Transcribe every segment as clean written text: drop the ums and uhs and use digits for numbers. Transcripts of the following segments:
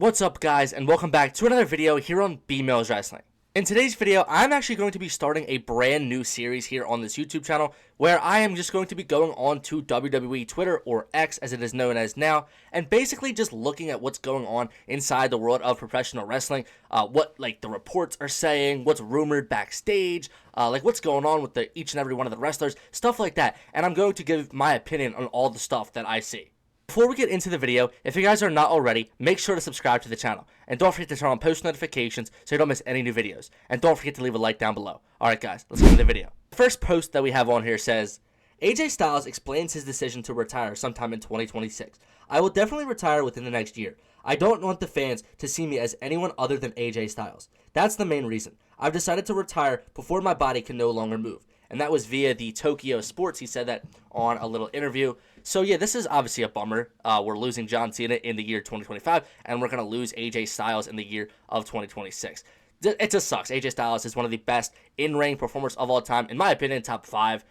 What's up, guys, and welcome back to another video here on B-Mills Wrestling. In today's video, I'm actually going to be starting a brand new series here on this YouTube channel where I am just going to be going on to WWE Twitter, or X as it is known as now, and basically just looking at what's going on inside the world of professional wrestling, what the reports are saying, what's rumored backstage, what's going on with each and every one of the wrestlers, stuff like that, and I'm going to give my opinion on all the stuff that I see. Before we get into the video, if you guys are not already, make sure to subscribe to the channel. And don't forget to turn on post notifications so you don't miss any new videos. And don't forget to leave a like down below. Alright guys, let's get into the video. The first post that we have on here says, AJ Styles explains his decision to retire sometime in 2026. I will definitely retire within the next year. I don't want the fans to see me as anyone other than AJ Styles. That's the main reason. I've decided to retire before my body can no longer move. And that was via the Tokyo Sports. He said that on a little interview. So yeah, this is obviously a bummer. We're losing John Cena in the year 2025, and we're going to lose AJ Styles in the year of 2026. It just sucks. AJ Styles is one of the best in-ring performers of all time. In my opinion, top 5.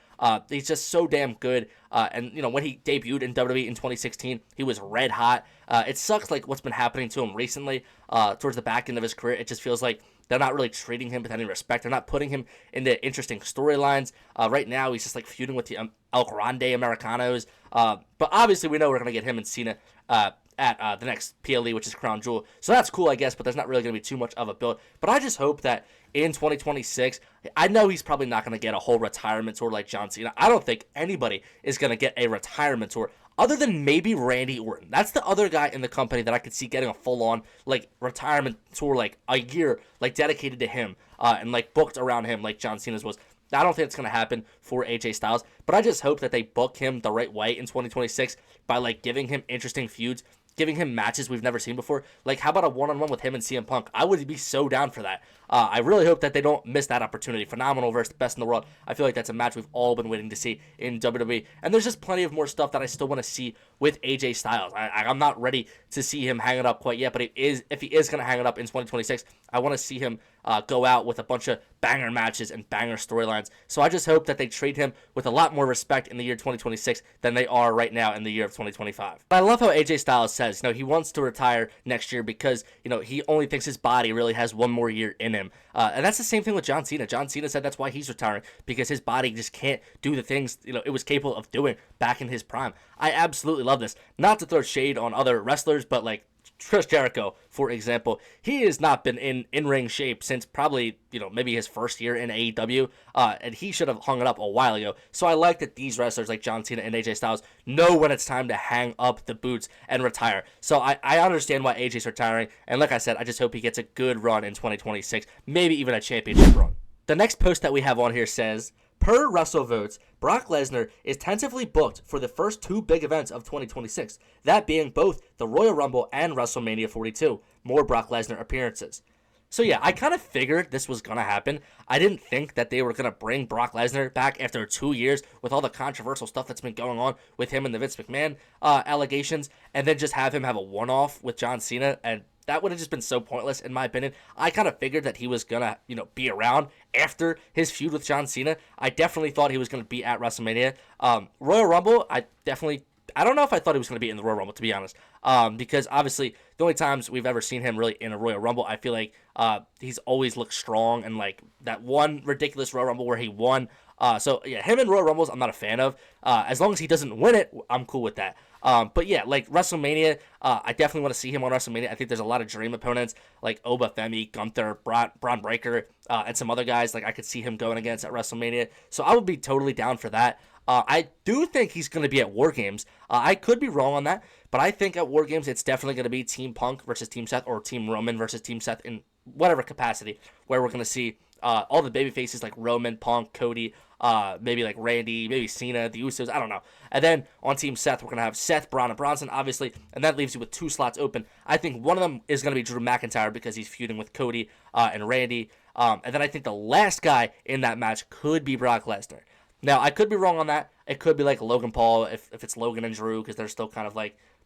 He's just so damn good. And, when he debuted in WWE in 2016, he was red hot. It sucks, what's been happening to him recently towards the back end of his career. It just feels like they're not really treating him with any respect. They're not putting him into interesting storylines. Right now, he's just, feuding with the El Grande Americanos. But obviously, we know we're going to get him and Cena at the next PLE, which is Crown Jewel. So that's cool, I guess, but there's not really going to be too much of a build. But I just hope that in 2026, I know he's probably not going to get a whole retirement tour like John Cena. I don't think anybody is going to get a retirement tour other than maybe Randy Orton. That's the other guy in the company that I could see getting a full-on, retirement tour, a year, dedicated to him, and, booked around him like John Cena's was. I don't think it's going to happen for AJ Styles, but I just hope that they book him the right way in 2026 by, giving him interesting feuds, giving him matches we've never seen before. How about a one-on-one with him and CM Punk? I would be so down for that. I really hope that they don't miss that opportunity. Phenomenal versus best in the world. I feel like that's a match we've all been waiting to see in WWE. And there's just plenty of more stuff that I still want to see with AJ Styles. I'm not ready to see him hang it up quite yet, but if he is going to hang it up in 2026, I want to see him go out with a bunch of banger matches and banger storylines. So I just hope that they treat him with a lot more respect in the year 2026 than they are right now in the year of 2025. But I love how AJ Styles says, he wants to retire next year because, he only thinks his body really has one more year in him. And that's the same thing with John Cena. John Cena said that's why he's retiring, because his body just can't do the things, it was capable of doing back in his prime. I absolutely love this. Not to throw shade on other wrestlers, but Chris Jericho, for example, he has not been in ring shape since probably, maybe his first year in AEW, and he should have hung it up a while ago. So I like that these wrestlers like John Cena and AJ Styles know when it's time to hang up the boots and retire. So I understand why AJ's retiring, and like I said, I just hope he gets a good run in 2026, maybe even a championship run. The next post that we have on here says, per WrestleVotes, Brock Lesnar is tentatively booked for the first 2 big events of 2026, that being both the Royal Rumble and WrestleMania 42, more Brock Lesnar appearances. So yeah, I kind of figured this was going to happen. I didn't think that they were going to bring Brock Lesnar back after 2 years with all the controversial stuff that's been going on with him and the Vince McMahon allegations, and then just have him have a one-off with John Cena, and that would have just been so pointless, in my opinion. I kind of figured that he was going to, be around after his feud with John Cena. I definitely thought he was going to be at WrestleMania. Royal Rumble, I don't know if I thought he was going to be in the Royal Rumble, to be honest. Because obviously, the only times we've ever seen him really in a Royal Rumble, I feel like he's always looked strong, and that one ridiculous Royal Rumble where he won. So yeah, him in Royal Rumbles, I'm not a fan of. As long as he doesn't win it, I'm cool with that. But yeah, WrestleMania, I definitely want to see him on WrestleMania. I think there's a lot of dream opponents like Oba Femi, Gunther, Braun Breaker, and some other guys I could see him going against at WrestleMania. So I would be totally down for that. I do think he's going to be at War Games. I could be wrong on that, but I think at War Games it's definitely going to be Team Punk versus Team Seth, or Team Roman versus Team Seth in whatever capacity, where we're going to see all the baby faces like Roman, Punk, Cody, maybe Randy, maybe Cena, the Usos, I don't know. And then on Team Seth, we're going to have Seth, Braun, and Bronson, obviously, and that leaves you with 2 slots open. I think one of them is going to be Drew McIntyre because he's feuding with Cody and Randy. And then I think the last guy in that match could be Brock Lesnar. Now, I could be wrong on that. It could be Logan Paul if it's Logan and Drew, because they're still kind of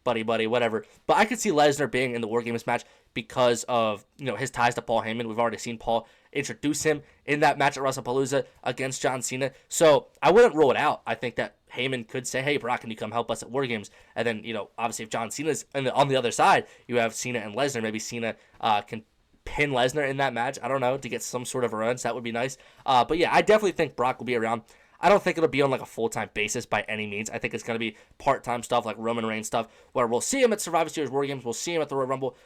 buddy, whatever. But I could see Lesnar being in the War Games match because of, his ties to Paul Heyman. We've already seen Paul introduce him in that match at WrestlePalooza against John Cena. So I wouldn't rule it out. I think that Heyman could say, hey, Brock, can you come help us at War Games? And then, obviously if John Cena's on the other side, you have Cena and Lesnar. Maybe Cena can pin Lesnar in that match. I don't know, to get some sort of revenge. That would be nice. But yeah, I definitely think Brock will be around. I don't think it'll be on like a full-time basis by any means. I think it's going to be part-time stuff like Roman Reigns stuff where we'll see him at Survivor Series War Games. We'll see him at the Royal Rumble.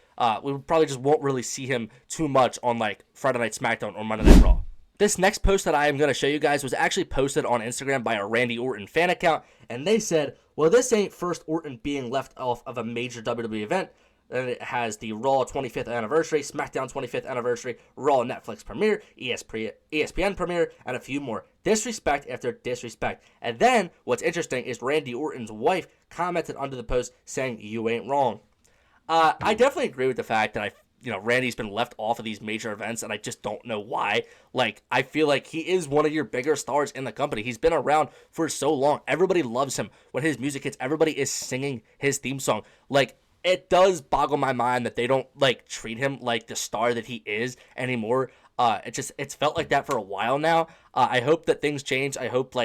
We probably just won't really see him too much on like Friday Night SmackDown or Monday Night Raw. This next post that I am going to show you guys was actually posted on Instagram by a Randy Orton fan account. And they said, well, this ain't first Orton being left off of a major WWE event. Then it has the Raw 25th anniversary, SmackDown 25th anniversary, Raw Netflix premiere, ESPN premiere, and a few more. Disrespect after disrespect. And then, what's interesting is Randy Orton's wife commented under the post saying, you ain't wrong. I definitely agree with the fact that Randy's been left off of these major events, and I just don't know why. Like, I feel like he is one of your bigger stars in the company. He's been around for so long. Everybody loves him. When his music hits, everybody is singing his theme song. Like, it does boggle my mind that they don't treat him like the star that he is anymore. It's felt like that for a while now. I hope that things change. I hope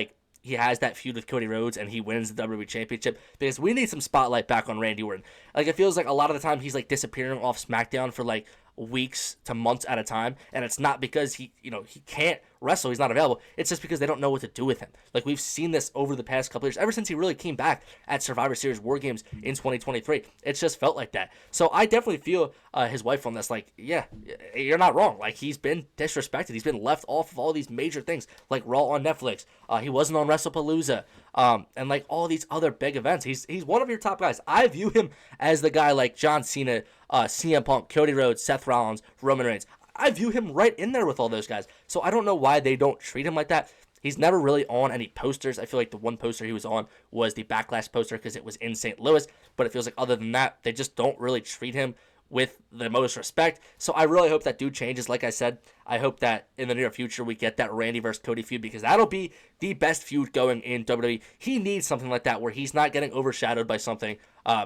he has that feud with Cody Rhodes and he wins the WWE Championship, because we need some spotlight back on Randy Orton. It feels like a lot of the time he's disappearing off SmackDown for weeks to months at a time, and it's not because he can't wrestle, he's not available. It's just because they don't know what to do with him. We've seen this over the past couple years, ever since he really came back at Survivor Series War Games in 2023. It's just felt like that. So I definitely feel his wife on this. Yeah, you're not wrong. He's been disrespected. He's been left off of all these major things, like Raw on Netflix. He wasn't on WrestlePalooza. And all these other big events. He's one of your top guys. I view him as the guy like John Cena, CM Punk, Cody Rhodes, Seth Rollins, Roman Reigns. I view him right in there with all those guys. So I don't know why they don't treat him like that. He's never really on any posters. I feel like the one poster he was on was the Backlash poster because it was in St. Louis. But it feels like other than that, they just don't really treat him with the most respect. So I really hope that dude changes. Like I said, I hope that in the near future we get that Randy versus Cody feud, because that'll be the best feud going in WWE. He needs something like that where he's not getting overshadowed by something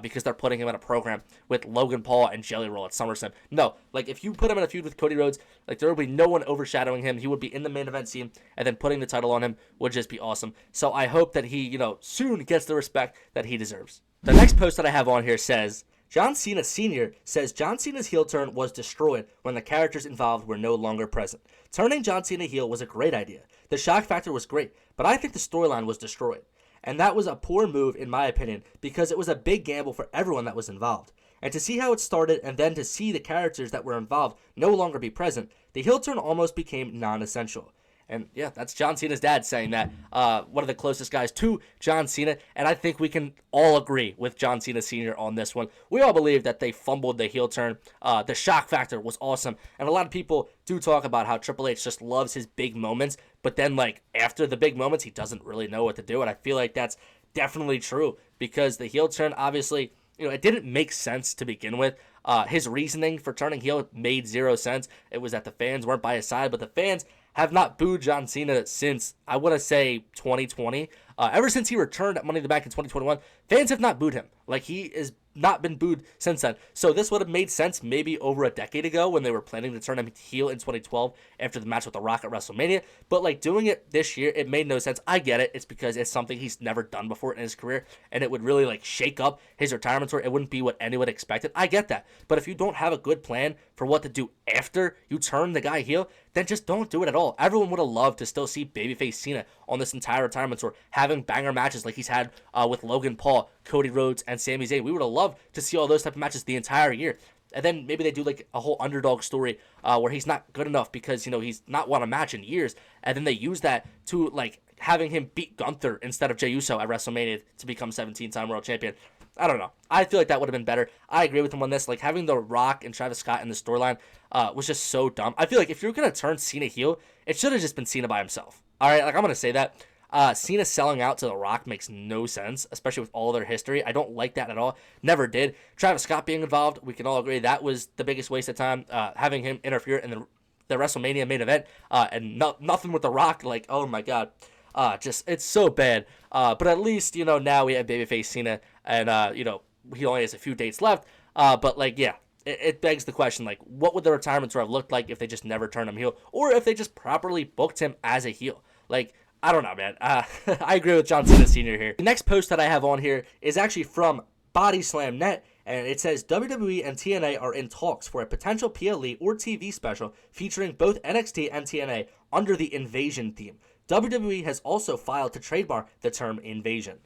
because they're putting him in a program with Logan Paul and Jelly Roll at SummerSlam. No, if you put him in a feud with Cody Rhodes, there will be no one overshadowing him. He would be in the main event scene, and then putting the title on him would just be awesome. So I hope that he, soon gets the respect that he deserves. The next post that I have on here says, John Cena Sr. says John Cena's heel turn was destroyed when the characters involved were no longer present. Turning John Cena heel was a great idea. The shock factor was great, but I think the storyline was destroyed. And that was a poor move in my opinion, because it was a big gamble for everyone that was involved. And to see how it started and then to see the characters that were involved no longer be present, the heel turn almost became non-essential. And yeah, that's John Cena's dad saying that, one of the closest guys to John Cena. And I think we can all agree with John Cena Sr. on this one. We all believe that they fumbled the heel turn. The shock factor was awesome. And a lot of people do talk about how Triple H just loves his big moments. But then, after the big moments, he doesn't really know what to do. And I feel like that's definitely true, because the heel turn, obviously, it didn't make sense to begin with. His reasoning for turning heel made zero sense. It was that the fans weren't by his side, but the fans have not booed John Cena since, I want to say, 2020. Ever since he returned at Money in the Bank in 2021, fans have not booed him. He has not been booed since then. So this would have made sense maybe over a decade ago when they were planning to turn him heel in 2012 after the match with The Rock at WrestleMania. But doing it this year, it made no sense. I get it. It's because it's something he's never done before in his career, and it would really shake up his retirement tour. It wouldn't be what anyone expected. I get that. But if you don't have a good plan for what to do after you turn the guy heel, then just don't do it at all. Everyone would have loved to still see babyface Cena on this entire retirement tour, having banger matches like he's had with Logan Paul, Cody Rhodes, and Sami Zayn. We would have loved to see all those type of matches the entire year. And then maybe they do a whole underdog story where he's not good enough because, he's not won a match in years. And then they use that to, having him beat Gunther instead of Jey Uso at WrestleMania to become 17-time world champion. I don't know. I feel like that would have been better. I agree with him on this. Having The Rock and Travis Scott in the storyline was just so dumb. I feel like if you're going to turn Cena heel, it should have just been Cena by himself. All right, I'm going to say that. Cena selling out to The Rock makes no sense, especially with all their history. I don't like that at all. Never did. Travis Scott being involved, we can all agree that was the biggest waste of time. Having him interfere in the WrestleMania main event, and nothing with The Rock. Oh my God. It's so bad. But at least, now we have babyface Cena, and, he only has a few dates left. But yeah, it begs the question, what would the retirement tour have looked like if they just never turned him heel, or if they just properly booked him as a heel? I don't know, man. I agree with John Cena Sr. here. The next post that I have on here is actually from Body Slam Net, and it says WWE and TNA are in talks for a potential PLE or TV special featuring both NXT and TNA under the Invasion theme. WWE has also filed to trademark the term Invasion.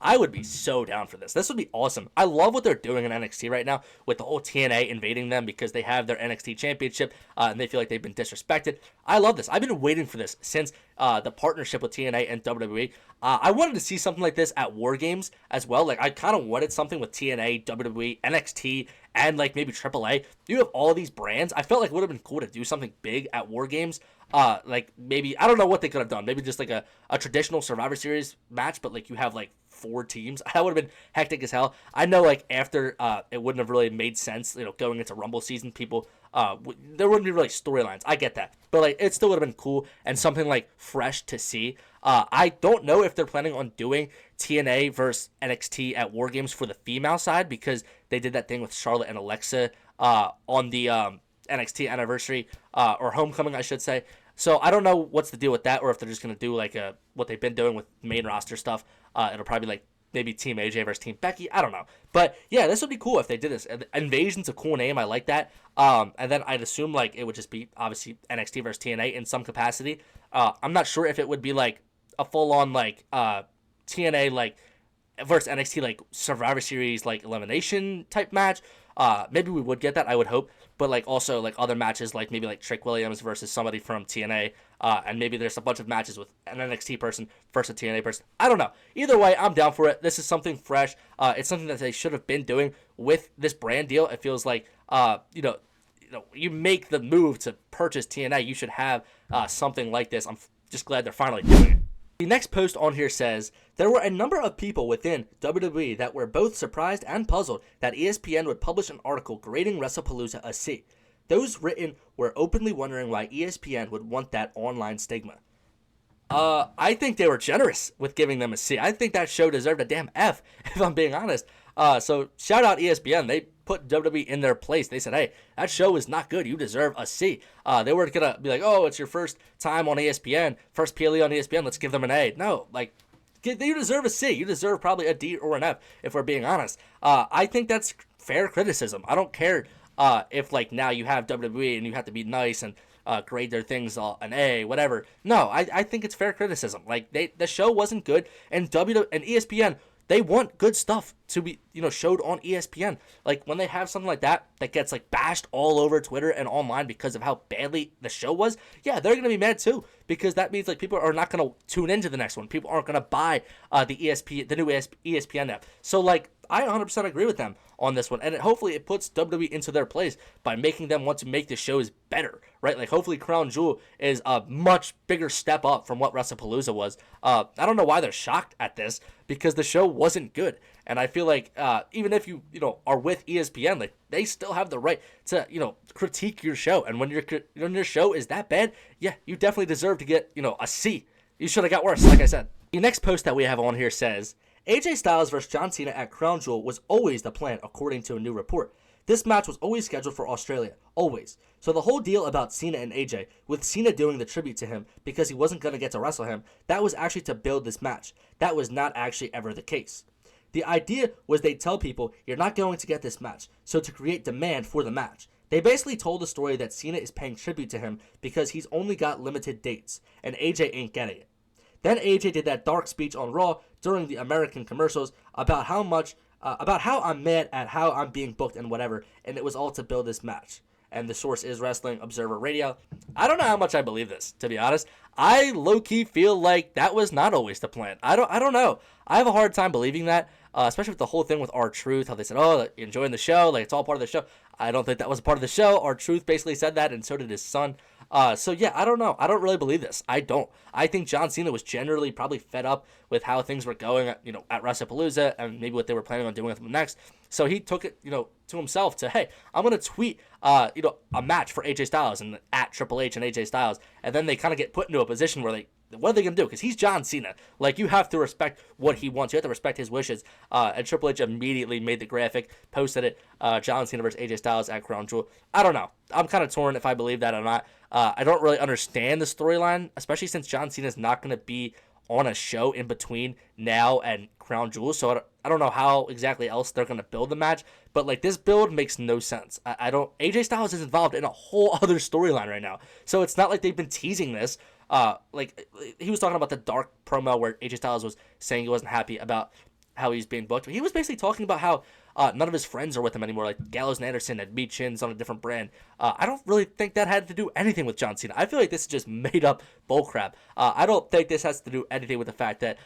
I would be so down for this. This would be awesome. I love what they're doing in NXT right now with the whole TNA invading them because they have their NXT championship and they feel like they've been disrespected. I love this. I've been waiting for this since the partnership with TNA and WWE. I wanted to see something like this at War Games as well. Like, I kind of wanted something with TNA, WWE, NXT, and like maybe AAA. You have all these brands. I felt like it would have been cool to do something big at War Games. Like maybe, I don't know what they could have done. Maybe just like a traditional Survivor Series match, but like you have like 4 teams. That would have been hectic as hell. I know like after it wouldn't have really made sense, going into Rumble season, people there wouldn't be really storylines. I get that, but like it still would have been cool and something like fresh to see. I don't know if they're planning on doing TNA versus NXT at War Games for the female side because they did that thing with Charlotte and Alexa on the NXT anniversary or homecoming, I should say. So I don't know what's the deal with that, or if they're just gonna do like what they've been doing with main roster stuff. It'll probably be like maybe Team AJ versus Team Becky. I don't know, but yeah, this would be cool if they did this. Invasion's a cool name. I like that. And then I'd assume like it would just be obviously NXT versus TNA in some capacity. I'm not sure if it would be like a full on like TNA like versus NXT like Survivor Series like elimination type match. Maybe we would get that, I would hope, but like also like other matches like maybe like Trick Williams versus somebody from TNA, and maybe there's a bunch of matches with an NXT person versus a TNA person. I don't know. Either way, I'm down for it. This is something fresh. It's something that they should have been doing with this brand deal. It feels like you make the move to purchase TNA, you should have something like this. I'm just glad they're finally doing it. The next post on here says, there were a number of people within WWE that were both surprised and puzzled that ESPN would publish an article grading WrestlePalooza a C. Those written were openly wondering why ESPN would want that online stigma. I think they were generous with giving them a C. I think that show deserved a damn F, if I'm being honest. So shout out ESPN. They put WWE in their place. They said, hey, that show is not good. You deserve a C. They were going to be like, oh, it's your first time on ESPN, first PLE on ESPN. Let's give them an A. No, like, you deserve a C. You deserve probably a D or an F, if we're being honest. I think that's fair criticism. I don't care if, like, now you have WWE and you have to be nice and grade their things an A, whatever. No, I think it's fair criticism. Like, the show wasn't good, and ESPN, they want good stuff to be, showed on ESPN. Like, when they have something like that gets, like, bashed all over Twitter and online because of how badly the show was, yeah, they're going to be mad, too, because that means, like, people are not going to tune into the next one. People aren't going to buy the new ESPN app. So, like, I 100% agree with them on this one, and hopefully it puts WWE into their place by making them want to make the shows better, right? Like, hopefully Crown Jewel is a much bigger step up from what WrestlePalooza was. I don't know why they're shocked at this, because the show wasn't good, and I feel like even if you are with ESPN, like, they still have the right to critique your show, and when your show is that bad, yeah, you definitely deserve to get a C. You should have got worse, like I said. The next post that we have on here says, AJ Styles vs. John Cena at Crown Jewel was always the plan, according to a new report. This match was always scheduled for Australia, always. So the whole deal about Cena and AJ, with Cena doing the tribute to him because he wasn't going to get to wrestle him, that was actually to build this match. That was not actually ever the case. The idea was they'd tell people, you're not going to get this match, so to create demand for the match. They basically told the story that Cena is paying tribute to him because he's only got limited dates, and AJ ain't getting it. Then AJ did that dark speech on Raw during the American commercials about how I'm mad at how I'm being booked and whatever, and it was all to build this match. And the source is Wrestling Observer Radio. I don't know how much I believe this, to be honest. I low-key feel like that was not always the plan. I don't know. I have a hard time believing that, especially with the whole thing with R-Truth, how they said, oh, like, enjoying the show, like it's all part of the show. I don't think that was a part of the show. R-Truth basically said that, and so did his son. So yeah, I don't know. I don't really believe this. I don't. I think John Cena was generally probably fed up with how things were going, at WrestlePalooza and maybe what they were planning on doing with him next. So he took it, to himself to, hey, I'm going to tweet, a match for AJ Styles and at Triple H and AJ Styles. And then they kind of get put into a position where they what are they going to do? Because he's John Cena. Like, you have to respect what he wants. You have to respect his wishes. And Triple H immediately made the graphic, posted it, John Cena versus AJ Styles at Crown Jewel. I don't know. I'm kind of torn if I believe that or not. I don't really understand the storyline, especially since John Cena is not going to be on a show in between now and Crown Jewel. So I don't know how exactly else they're going to build the match. But, like, this build makes no sense. AJ Styles is involved in a whole other storyline right now. So it's not like they've been teasing this. Like, he was talking about the dark promo where AJ Styles was saying he wasn't happy about how he's being booked. He was basically talking about how none of his friends are with him anymore, like Gallows and Anderson and Meat Chins on a different brand. I don't really think that had to do anything with John Cena. I feel like this is just made up bullcrap. I don't think this has to do anything with the fact that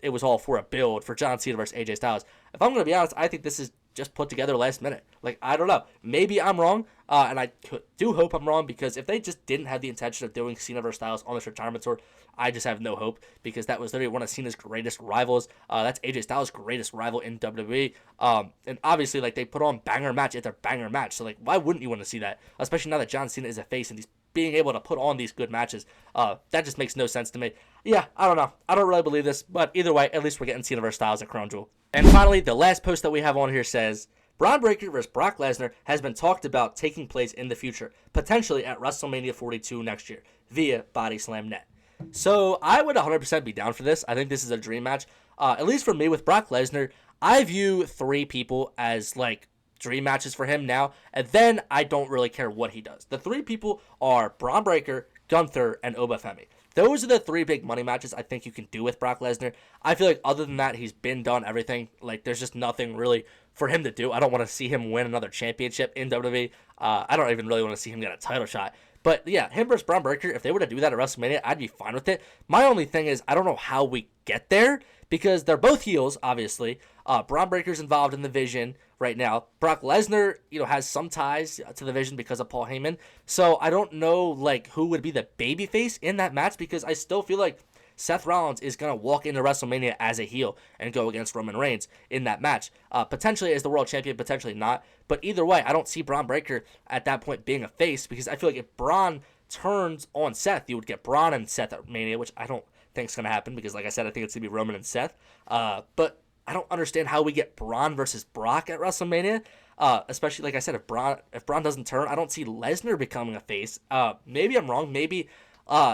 it was all for a build for John Cena versus AJ Styles. If I'm going to be honest, I think this is just put together last minute. Like, I don't know. Maybe I'm wrong, and I do hope I'm wrong, because if they just didn't have the intention of doing Cena versus Styles on this retirement tour, I just have no hope, because that was literally one of Cena's greatest rivals. That's AJ Styles' greatest rival in WWE. And obviously, like, they put on banger match after banger match, so, like, why wouldn't you want to see that? Especially now that John Cena is a face and he's being able to put on these good matches. That just makes no sense to me. Yeah, I don't know. I don't really believe this, but either way, at least we're getting Cena versus Styles at Crown Jewel. And finally, the last post that we have on here says, Braun Breaker vs. Brock Lesnar has been talked about taking place in the future, potentially at WrestleMania 42 next year, via Body Slam Net. So I would 100% be down for this. I think this is a dream match. At least for me, with Brock Lesnar, I view 3 people as, like, dream matches for him now, and then I don't really care what he does. The 3 people are Braun Breaker, Gunther, and Oba Femi. Those are the 3 big money matches I think you can do with Brock Lesnar. I feel like other than that, he's been done everything. Like, there's just nothing really for him to do. I don't want to see him win another championship in WWE. I don't even really want to see him get a title shot. But yeah, him versus Braun Breaker, if they were to do that at WrestleMania, I'd be fine with it. My only thing is, I don't know how we get there, because they're both heels, obviously. Braun Breaker's involved in the Vision right now. Brock Lesnar, has some ties to the Vision because of Paul Heyman. So I don't know, like, who would be the babyface in that match, because I still feel like Seth Rollins is going to walk into WrestleMania as a heel and go against Roman Reigns in that match. Potentially as the world champion, potentially not. But either way, I don't see Braun Breaker at that point being a face, because I feel like if Braun turns on Seth, you would get Braun and Seth at Mania, which I don't think is going to happen, because like I said, I think it's going to be Roman and Seth. But I don't understand how we get Braun versus Brock at WrestleMania. Especially, like I said, if Braun doesn't turn, I don't see Lesnar becoming a face. Maybe I'm wrong. Maybe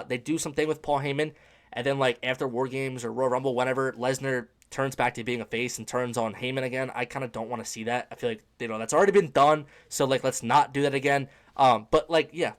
they do something with Paul Heyman, and then, like, after War Games or Royal Rumble, whenever Lesnar turns back to being a face and turns on Heyman again, I kind of don't want to see that. I feel like, that's already been done, so, like, let's not do that again. But, like, yeah,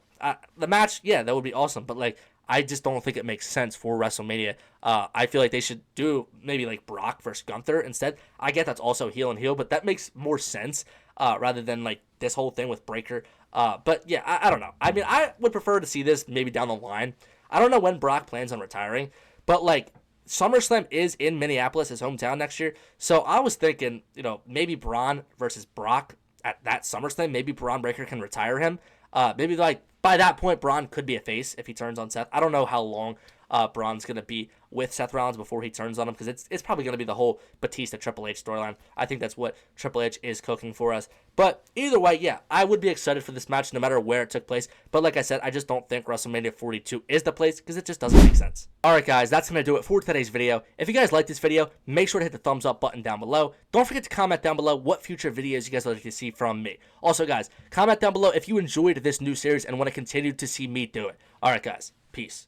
the match, yeah, that would be awesome, but, like, I just don't think it makes sense for WrestleMania. I feel like they should do maybe, like, Brock versus Gunther instead. I get that's also heel and heel, but that makes more sense rather than, like, this whole thing with Breaker. But, yeah, I don't know. I mean, I would prefer to see this maybe down the line. I don't know when Brock plans on retiring, but, like, SummerSlam is in Minneapolis, his hometown, next year. So I was thinking, maybe Braun versus Brock at that SummerSlam. Maybe Braun Breaker can retire him. Maybe, like, by that point, Braun could be a face if he turns on Seth. I don't know how long Braun's going to be with Seth Rollins before he turns on him, because it's probably going to be the whole Batista Triple H storyline. I think that's what Triple H is cooking for us. But either way, yeah, I would be excited for this match no matter where it took place. But like I said, I just don't think WrestleMania 42 is the place, because it just doesn't make sense. Alright guys, that's going to do it for today's video. If you guys like this video, make sure to hit the thumbs up button down below. Don't forget to comment down below what future videos you guys would like to see from me. Also guys, comment down below if you enjoyed this new series and want to continue to see me do it. Alright guys, peace.